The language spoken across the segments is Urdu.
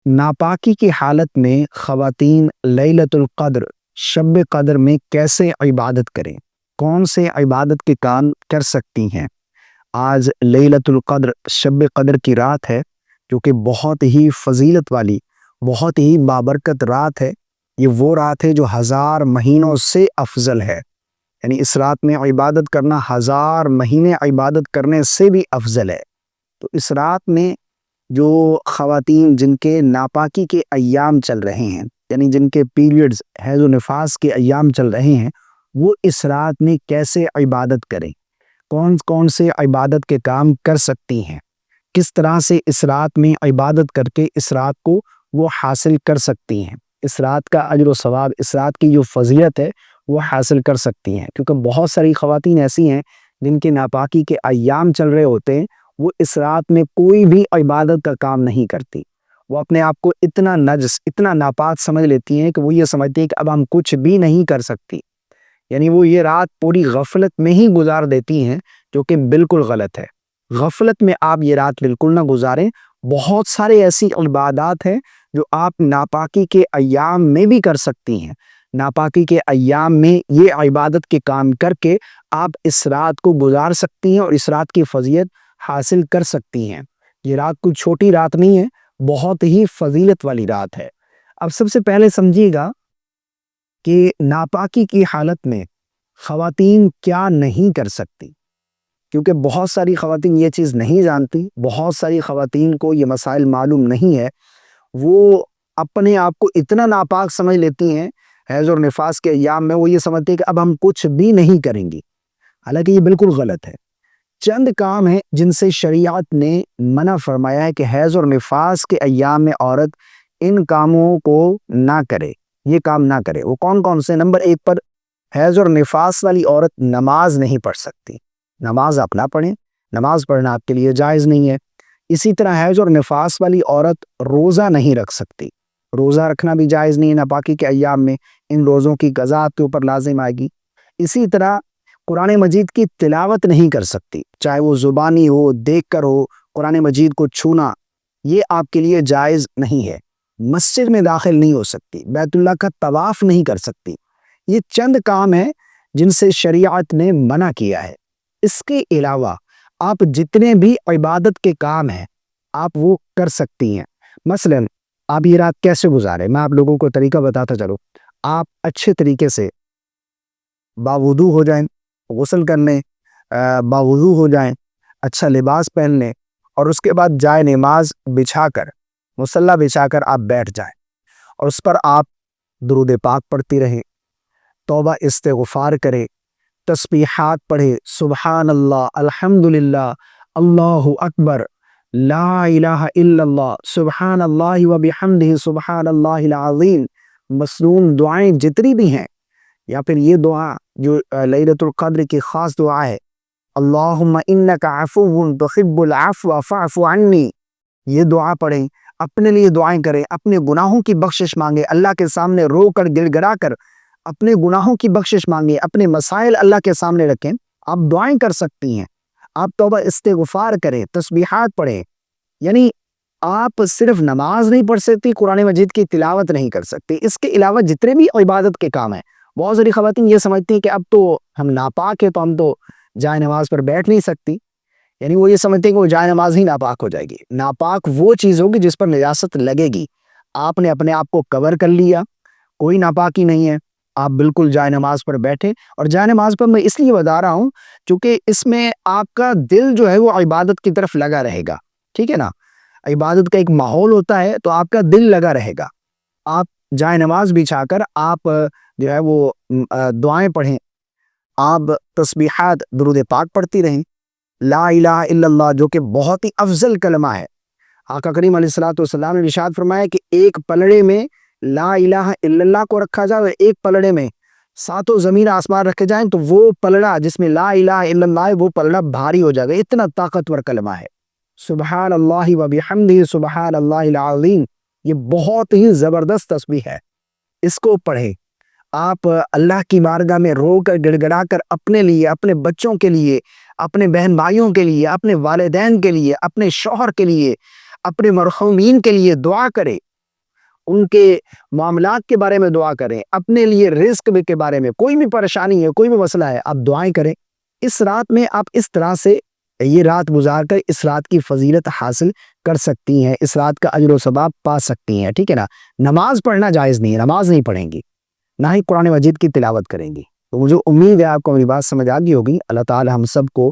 ناپاکی کی حالت میں خواتین لیلۃ القدر شب قدر میں کیسے عبادت کریں؟ کون سے عبادت کے کام کر سکتی ہیں؟ آج لیلۃ القدر شب قدر کی رات ہے، جو کہ بہت ہی فضیلت والی، بہت ہی بابرکت رات ہے۔ یہ وہ رات ہے جو 1000 مہینوں سے افضل ہے، یعنی اس رات میں عبادت کرنا 1000 مہینے عبادت کرنے سے بھی افضل ہے۔ تو اس رات میں جو خواتین جن کے ناپاکی کے ایام چل رہے ہیں، یعنی جن کے پیریڈز حیض و نفاس کے ایام چل رہے ہیں، وہ اس رات میں کیسے عبادت کریں؟ کون کون سے عبادت کے کام کر سکتی ہیں؟ کس طرح سے اس رات میں عبادت کر کے اس رات کو وہ حاصل کر سکتی ہیں؟ اس رات کا اجر و ثواب، اس رات کی جو فضیلت ہے وہ حاصل کر سکتی ہیں، کیونکہ بہت ساری خواتین ایسی ہیں جن کے ناپاکی کے ایام چل رہے ہوتے ہیں، وہ اس رات میں کوئی بھی عبادت کا کام نہیں کرتی۔ وہ اپنے آپ کو اتنا نجس، اتنا ناپاک سمجھ لیتی ہیں کہ وہ یہ سمجھتی ہیں کہ اب ہم کچھ بھی نہیں کر سکتی، یعنی وہ یہ رات پوری غفلت میں ہی گزار دیتی ہیں، جو کہ بالکل غلط ہے۔ غفلت میں آپ یہ رات بالکل نہ گزاریں۔ بہت سارے ایسی عبادات ہیں جو آپ ناپاکی کے ایام میں بھی کر سکتی ہیں۔ ناپاکی کے ایام میں یہ عبادت کے کام کر کے آپ اس رات کو گزار سکتی ہیں اور اس رات کی فضیلت حاصل کر سکتی ہیں۔ یہ رات کوئی چھوٹی رات نہیں ہے، بہت ہی فضیلت والی رات ہے۔ اب سب سے پہلے سمجھیے گا کہ ناپاکی کی حالت میں خواتین کیا نہیں کر سکتی، کیونکہ بہت ساری خواتین یہ چیز نہیں جانتی، بہت ساری خواتین کو یہ مسائل معلوم نہیں ہے۔ وہ اپنے آپ کو اتنا ناپاک سمجھ لیتی ہیں حیض اور نفاس کے ایام میں، وہ یہ سمجھتے ہیں کہ اب ہم کچھ بھی نہیں کریں گی، حالانکہ یہ بالکل غلط ہے۔ چند کام ہیں جن سے شریعت نے منع فرمایا ہے کہ حیض اور نفاس کے ایام میں عورت ان کاموں کو نہ کرے، یہ کام نہ کرے۔ وہ کون کون سے؟ نمبر 1 پر حیض اور نفاس والی عورت نماز نہیں پڑھ سکتی۔ نماز آپ نہ پڑھیں، نماز پڑھنا آپ کے لیے جائز نہیں ہے۔ اسی طرح حیض اور نفاس والی عورت روزہ نہیں رکھ سکتی، روزہ رکھنا بھی جائز نہیں ہے ناپاکی کے ایام میں، ان روزوں کی قضا آپ کے اوپر لازم آئے گی۔ اسی طرح قرآن مجید کی تلاوت نہیں کر سکتی، چاہے وہ زبانی ہو، دیکھ کر ہو، قرآن مجید کو چھونا یہ آپ کے لیے جائز نہیں ہے۔ مسجد میں داخل نہیں ہو سکتی، بیت اللہ کا طواف نہیں کر سکتی۔ یہ چند کام ہیں جن سے شریعت نے منع کیا ہے۔ اس کے علاوہ آپ جتنے بھی عبادت کے کام ہیں آپ وہ کر سکتی ہیں۔ مثلا آپ یہ رات کیسے گزاریں؟ میں آپ لوگوں کو طریقہ بتاتا چلوں۔ آپ اچھے طریقے سے باوضو ہو جائیں، غسل کرنے باوضو ہو جائیں، اچھا لباس پہن لیں، اور اس کے بعد جائے نماز بچھا کر، مصلی بچھا کر آپ بیٹھ جائیں، اور اس پر آپ درود پاک پڑھتی رہیں، توبہ استغفار کریں، تسبیحات پڑھے، سبحان اللہ، الحمدللہ، اللہ اکبر، لا الہ الا اللہ، سبحان اللہ و بحمدہ، سبحان اللہ العظیم، مسنون دعائیں جتنی بھی ہیں، یا پھر یہ دعا جو لیلۃ القدر کی خاص دعا ہے، اللہم انک عفو تحب العفو فاعف عنی، یہ دعا پڑھیں، اپنے لیے دعائیں کریں، اپنے گناہوں کی بخشش مانگیں، اللہ کے سامنے رو کر گڑ گڑا کر اپنے گناہوں کی بخشش مانگیں، اپنے مسائل اللہ کے سامنے رکھیں۔ آپ دعائیں کر سکتی ہیں، آپ توبہ استغفار کریں، تسبیحات پڑھیں۔ یعنی آپ صرف نماز نہیں پڑھ سکتی، قرآن مجید کی تلاوت نہیں کر سکتی، اس کے علاوہ جتنے بھی عبادت کے کام ہیں۔ بہت ساری خواتین یہ سمجھتی ہیں کہ اب تو ہم ناپاک ہیں تو ہم تو جائے نماز پر بیٹھ نہیں سکتی، یعنی وہ یہ سمجھتے ہیں کہ وہ جائے نماز ہی ناپاک ہو جائے گی۔ ناپاک وہ چیز ہوگی جس پر نجاست لگے گی۔ آپ نے اپنے آپ کو کور کر لیا، کوئی ناپاکی نہیں ہے، آپ بالکل جائے نماز پر بیٹھے۔ اور جائے نماز پر میں اس لیے بتا رہا ہوں کیونکہ اس میں آپ کا دل جو ہے وہ عبادت کی طرف لگا رہے گا، ٹھیک ہے نا؟ عبادت کا ایک ماحول ہوتا ہے تو آپ کا دل لگا رہے گا۔ آپ جائے نماز بچھا کر آپ جو ہے وہ دعائیں پڑھیں، آپ تسبیحات درود پاک پڑھتی رہیں، لا الہ الا اللہ جو کہ بہت ہی افضل کلمہ ہے۔ آقا کریم علیہ الصلوۃ والسلام نے ارشاد فرمایا کہ ایک پلڑے میں لا الہ الا اللہ کو رکھا جائے اور ایک پلڑے میں 7 زمین آسمان رکھے جائیں تو وہ پلڑا جس میں لا الہ الا اللہ ہے وہ پلڑا بھاری ہو جائے گا، اتنا طاقتور کلمہ ہے۔ سبحان اللہ و بحمدہ، سبحان اللہ العظیم، یہ بہت ہی زبردست تسبیح ہے، اس کو پڑھیں۔ آپ اللہ کی بارگاہ میں رو کر گڑ گڑا کر اپنے لیے، اپنے بچوں کے لیے، اپنے بہن بھائیوں کے لیے، اپنے والدین کے لیے، اپنے شوہر کے لیے، اپنے مرحومین کے لیے دعا کرے۔ ان کے معاملات کے بارے میں دعا کریں، اپنے لیے رزق کے بارے میں، کوئی بھی پریشانی ہے، کوئی بھی مسئلہ ہے، آپ دعائیں کریں۔ اس رات میں آپ اس طرح سے یہ رات گزار کر اس رات کی فضیلت حاصل کر سکتی ہیں، اس رات کا اجر و ثواب پا سکتی ہیں، ٹھیک ہے نا۔ نماز پڑھنا جائز نہیں ہے، نماز نہیں پڑھیں گی، نہ ہی قرآن مجید کی تلاوت کریں گی۔ تو مجھے امید ہے آپ کو میری بات سمجھ آ گئی ہوگی۔ اللہ تعالی ہم سب کو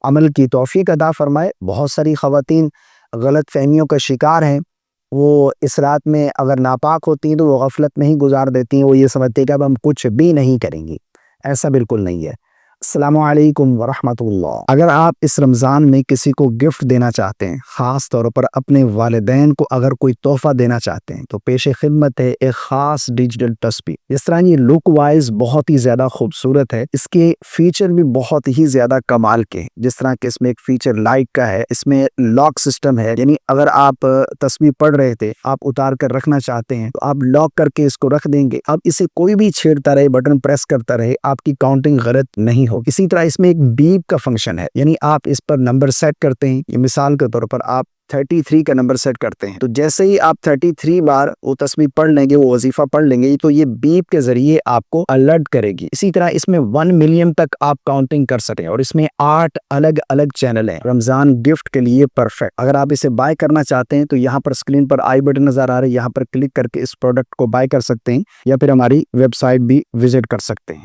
عمل کی توفیق عطا فرمائے۔ بہت ساری خواتین غلط فہمیوں کا شکار ہیں، وہ اس رات میں اگر ناپاک ہوتی ہیں تو وہ غفلت میں ہی گزار دیتی ہیں، وہ یہ سمجھتے ہیں کہ اب ہم کچھ بھی نہیں کریں گی، ایسا بالکل نہیں ہے۔ السلام علیکم ورحمۃ اللہ۔ اگر آپ اس رمضان میں کسی کو گفٹ دینا چاہتے ہیں، خاص طور پر اپنے والدین کو اگر کوئی تحفہ دینا چاہتے ہیں، تو پیش خدمت ہے ایک خاص ڈیجیٹل تسبیح۔ جس طرح یہ لک وائز بہت ہی زیادہ خوبصورت ہے، اس کے فیچر بھی بہت ہی زیادہ کمال کے ہیں۔ جس طرح کہ اس میں ایک فیچر لائٹ کا ہے، اس میں لاک سسٹم ہے، یعنی اگر آپ تسبیح پڑھ رہے تھے، آپ اتار کر رکھنا چاہتے ہیں تو آپ لاک کر کے اس کو رکھ دیں گے۔ اب اسے کوئی بھی چھیڑتا رہے، بٹن پریس کرتا رہے، آپ کی کاؤنٹنگ غلط نہیں ہو۔ اسی طرح اس میں ایک بیپ کا فنکشن ہے، یعنی آپ اس پر نمبر سیٹ کرتے ہیں، یہ مثال کے طور پر آپ 33 کا نمبر سیٹ کرتے ہیں، تو جیسے ہی آپ 33 بار وہ تسبیح پڑھ لیں گے، وہ وظیفہ پڑھ لیں گے، تو یہ بیپ کے ذریعے آپ کو الرٹ کرے گی۔ اسی طرح اس میں 1 ملین تک آپ کاؤنٹنگ کر سکیں، اور اس میں 8 الگ الگ چینل ہیں، رمضان گفٹ کے لیے پرفیکٹ۔ اگر آپ اسے بائی کرنا چاہتے ہیں تو یہاں پر اسکرین پر آئی بٹن نظر آ رہا ہے، یہاں پر کلک کر کے اس پروڈکٹ کو بائی کر سکتے ہیں، یا پھر ہماری ویب سائٹ بھی وزٹ کر سکتے ہیں۔